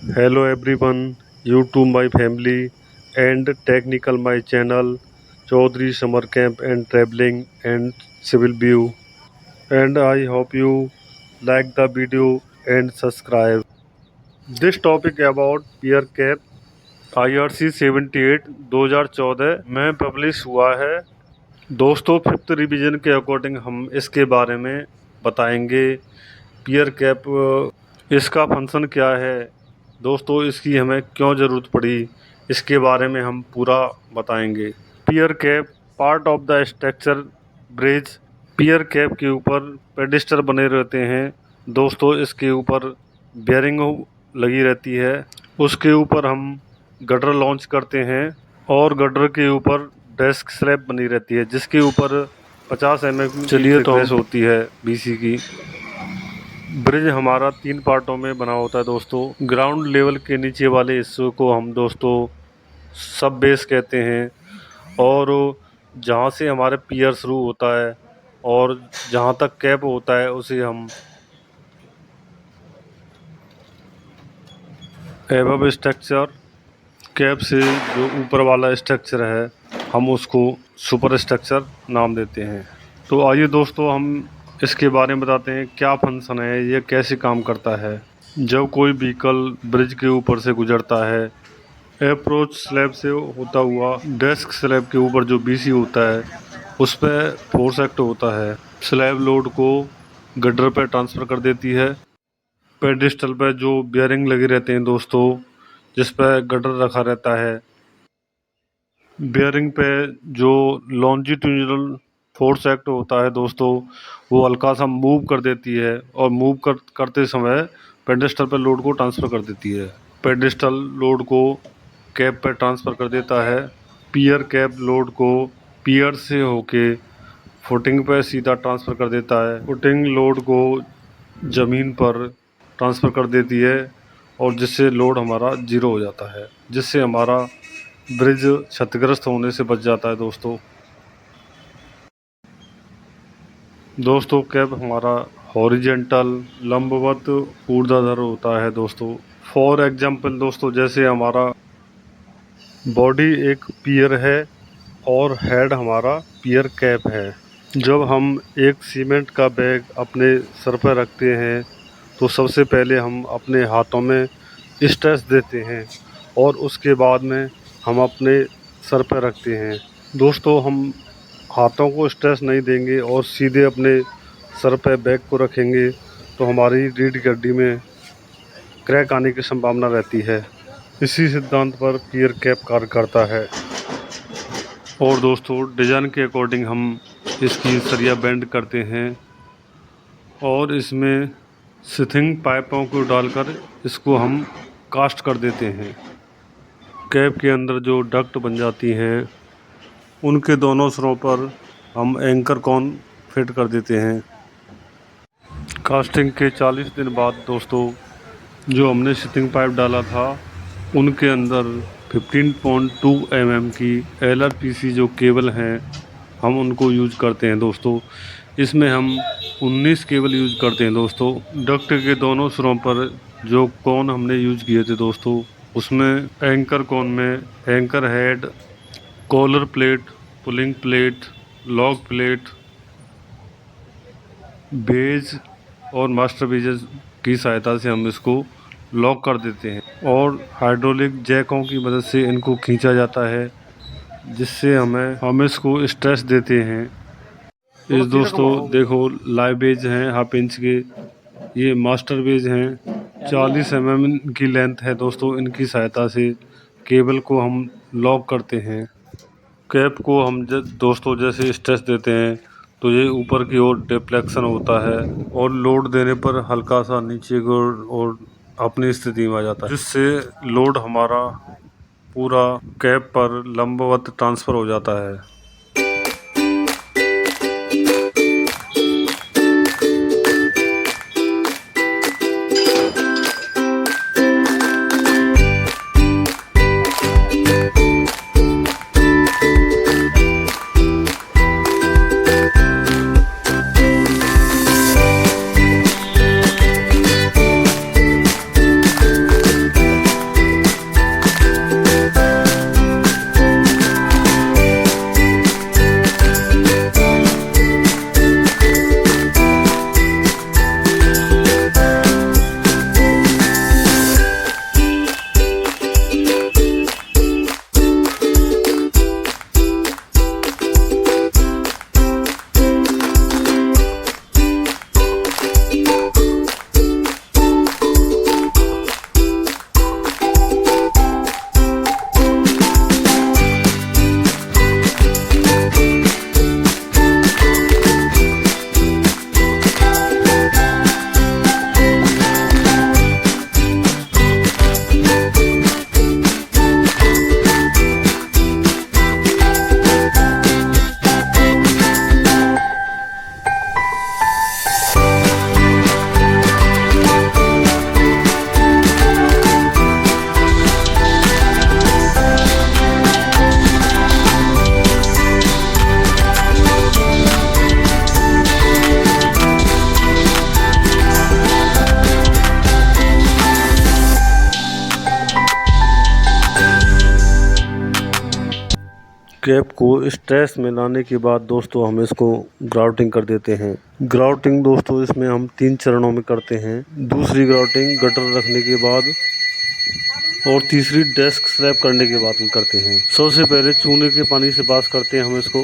Hello everyone, you to my family and technical my channel Chaudhary Summer Camp and Traveling and Civil View, and I hope you like the video and subscribe. This topic about peer cap IRC 78 2014 में publish हुआ है। दोस्तों, fifth revision के according हम इसके बारे में बताएंगे। पीयर कैप इसका फंक्शन क्या है, दोस्तों इसकी हमें क्यों ज़रूरत पड़ी, इसके बारे में हम पूरा बताएंगे। Peer cap part of the structure bridge. Peer cap के ऊपर पेडिस्टर बने रहते हैं दोस्तों, इसके ऊपर बेयरिंग लगी रहती है। उसके ऊपर हम गटर लॉन्च करते हैं और गटर के ऊपर डेस्क स्लैब बनी रहती है जिसके ऊपर 50 mm चलिए तो होती है बीसी की। ब्रिज हमारा 3 पार्टों में बना होता है दोस्तों। ग्राउंड लेवल के नीचे वाले हिस्से को हम दोस्तों सब बेस कहते हैं, और जहाँ से हमारे पियर शुरू होता है और जहाँ तक कैप होता है उसे हम एबव स्ट्रक्चर, कैप से जो ऊपर वाला स्ट्रक्चर है हम उसको सुपर स्ट्रक्चर नाम देते हैं। तो आइए दोस्तों हम इसके बारे में बताते हैं क्या फंक्शन है, ये कैसे काम करता है। जब कोई व्हीकल ब्रिज के ऊपर से गुजरता है, अप्रोच स्लैब से होता हुआ डेस्क स्लैब के ऊपर जो बीसी होता है उस पर फोर्स एक्ट होता है। स्लैब लोड को गटर पर ट्रांसफ़र कर देती है। पेडिस्टल पर जो बियरिंग लगे रहते हैं दोस्तों, जिस पर गटर रखा रहता है, बियरिंग पे जो लॉन्जिट्यूडिनल फोर्स एक्ट होता है दोस्तों, वो हल्का सा मूव कर देती है और मूव करते समय पेडिस्टल पर लोड को ट्रांसफ़र कर देती है। पेडिस्टल लोड को कैप पर ट्रांसफ़र कर देता है। पियर कैप लोड को पियर से होके फुटिंग पर सीधा ट्रांसफ़र कर देता है। फुटिंग लोड को ज़मीन पर ट्रांसफ़र कर देती है और जिससे लोड हमारा ज़ीरो हो जाता है, जिससे हमारा ब्रिज क्षतिग्रस्त होने से बच जाता है दोस्तों कैप हमारा हॉरिजेंटल लंबवत ऊर्ध्वाधर होता है दोस्तों। फॉर एग्जांपल दोस्तों, जैसे हमारा बॉडी एक पियर है और हेड हमारा पियर कैप है। जब हम एक सीमेंट का बैग अपने सर पर रखते हैं तो सबसे पहले हम अपने हाथों में स्ट्रेस देते हैं और उसके बाद में हम अपने सर पर रखते हैं। दोस्तों हम हाथों को स्ट्रेस नहीं देंगे और सीधे अपने सर पर बैग को रखेंगे तो हमारी रीढ़ की हड्डी में क्रैक आने की संभावना रहती है। इसी सिद्धांत पर पियर कैप कार्य करता है। और दोस्तों डिज़ाइन के अकॉर्डिंग हम इसकी सरिया बेंड करते हैं और इसमें सिथिंग पाइपों को डालकर इसको हम कास्ट कर देते हैं। कैप के अंदर जो डक्ट बन जाती हैं उनके दोनों सिरों पर हम एंकर कॉन फिट कर देते हैं। कास्टिंग के 40 दिन बाद दोस्तों जो हमने सिथिंग पाइप डाला था उनके अंदर 15.2 mm की LRPC जो केबल हैं हम उनको यूज करते हैं दोस्तों। इसमें हम 19 केबल यूज करते हैं दोस्तों। डक्ट के दोनों सिरों पर जो कॉन हमने यूज किए थे दोस्तों, उसमें एंकर कॉन में anchor head, collar plate, pulling plate, lock plate, base और मास्टर बेजेस की सहायता से हम इसको लॉक कर देते हैं और हाइड्रोलिक जैकों की मदद से इनको खींचा जाता है, जिससे हम इसको स्ट्रेस देते हैं। इस दोस्तों देखो लाइव बेज हैं हाफ इंच के, ये मास्टर बेज हैं 40 mm की लेंथ है दोस्तों। इनकी सहायता से केबल को हम लॉक करते हैं। कैप को हम दोस्तों जैसे स्ट्रेस देते हैं तो ये ऊपर की ओर डिफ्लेक्शन होता है और लोड देने पर हल्का सा नीचे की ओर अपनी स्थिति में आ जाता है, जिससे लोड हमारा पूरा कैप पर लंबवत ट्रांसफ़र हो जाता है। कैप को स्ट्रेस में लाने के बाद दोस्तों हम इसको ग्राउटिंग कर देते हैं। ग्राउटिंग दोस्तों इसमें हम 3 चरणों में करते हैं। दूसरी ग्राउटिंग गटर रखने के बाद और तीसरी डेस्क स्लैब करने के बाद में करते हैं। सबसे पहले चूने के पानी से वॉश करते हैं हम इसको।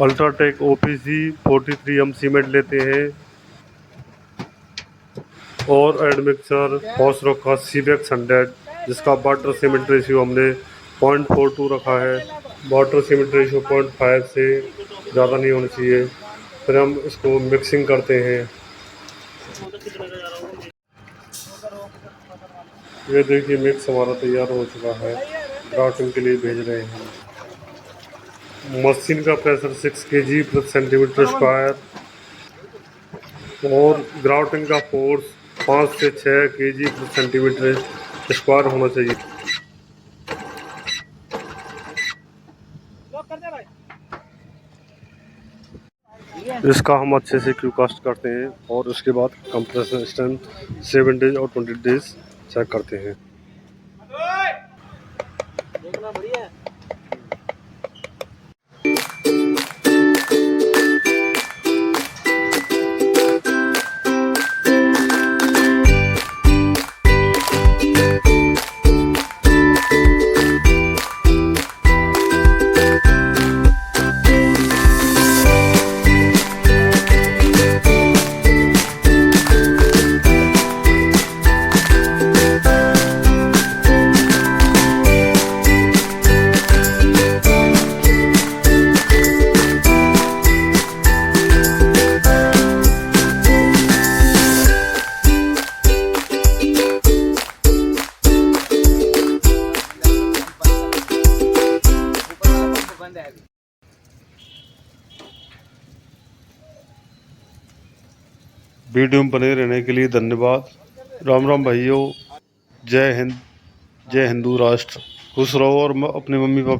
अल्ट्राटेक OPC 43 हम सीमेंट लेते हैं और एडमिक्सर फॉस्फोरस सीबेक्स 100 जिसका वाटर सीमेंट रेशियो हमने 0.42 रखा है। वाटर सीमेंट रेशियो 0.5 से ज़्यादा नहीं होना चाहिए। फिर हम इसको मिक्सिंग करते हैं। ये देखिए मिक्स हमारा तैयार हो चुका है, ग्राउटिंग के लिए भेज रहे हैं। मशीन का प्रेशर 6 kg प्रति सेंटीमीटर स्क्वायर और ग्राउटिंग का फोर्स 5 से 6 kg प्रति सेंटीमीटर स्क्वायर होना चाहिए। इसका हम अच्छे से क्यू कास्ट करते हैं और उसके बाद कंप्रेशन स्ट्रेंथ 7 डेज और 20 डेज चेक करते हैं। वीडियो में बने रहने के लिए धन्यवाद। राम राम भाइयों, जय हिंद, जय हिंदू राष्ट्र। खुश रहो और अपने मम्मी पापा